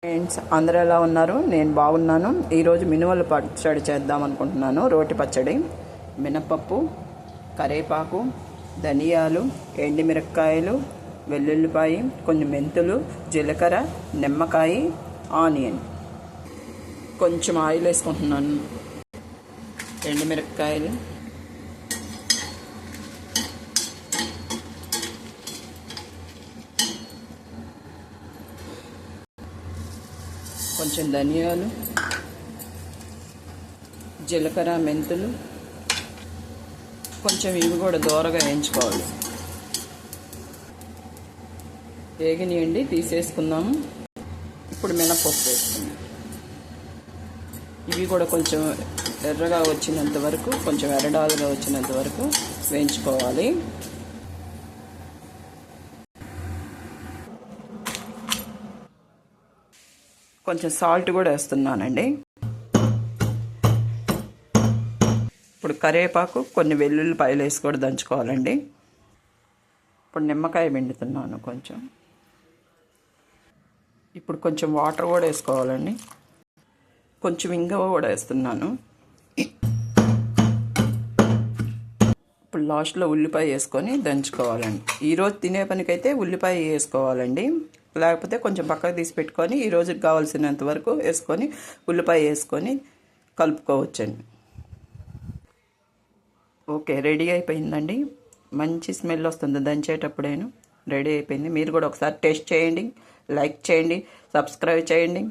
Friends అందరూ ఎలా ఉన్నారు? నేను బాగున్నాను. ఈరోజు మినుముల పచ్చడి చేద్దాం అనుకుంటున్నాను. రోటి పచ్చడి. మినపప్పు, కరివేపాకు, ధనియాలు, ఎండుమిరపకాయలు, వెల్లుల్లిపాయ, కొన్ని మెంతులు, జీలకర్ర, నిమ్మకాయ, ఆనియన్. కొంచెం ఆయిల్ వేసుకుంటున్నాను. ఎండుమిరపకాయలు, కొంచెం ధనియాలు, జీలకర్ర, మెంతులు, కొంచెం ఇవి కూడా దోరగా వేయించుకోవాలి. వేగినియండి, తీసేసుకుందాము. ఇప్పుడు మినపప్పు వేసుకుందాం. ఇవి కూడా కొంచెం ఎర్రగా వచ్చినంత వరకు, కొంచెం ఎర్రడాలుగా వచ్చినంత వరకు వేయించుకోవాలి. కొంచెం సాల్ట్ కూడా వేస్తున్నానండి. ఇప్పుడు కరివేపాకు, కొన్ని వెల్లుల్లిపాయలు వేసి కూడా దంచుకోవాలండి. ఇప్పుడు నిమ్మకాయ పిండుతున్నాను కొంచెం. ఇప్పుడు కొంచెం వాటర్ కూడా వేసుకోవాలండి. కొంచెం ఇంగువ కూడా వేస్తున్నాను. ఇప్పుడు లాస్ట్లో ఉల్లిపాయ వేసుకొని దంచుకోవాలండి. ఈరోజు తినే పనికైతే ఉల్లిపాయ వేసుకోవాలండి. లేకపోతే కొంచెం పక్కకు తీసి పెట్టుకొని ఈ రోజుకి కావాల్సినంత వరకు వేసుకొని ఉల్లిపాయ వేసుకొని కలుపుకోవచ్చండి. ఓకే, రెడీ అయిపోయిందండి. మంచి స్మెల్ వస్తుంది దంచేటప్పుడేను. రెడీ అయిపోయింది. మీరు కూడా ఒకసారి టేస్ట్ చేయండి, లైక్ చేయండి, సబ్స్క్రైబ్ చేయండి.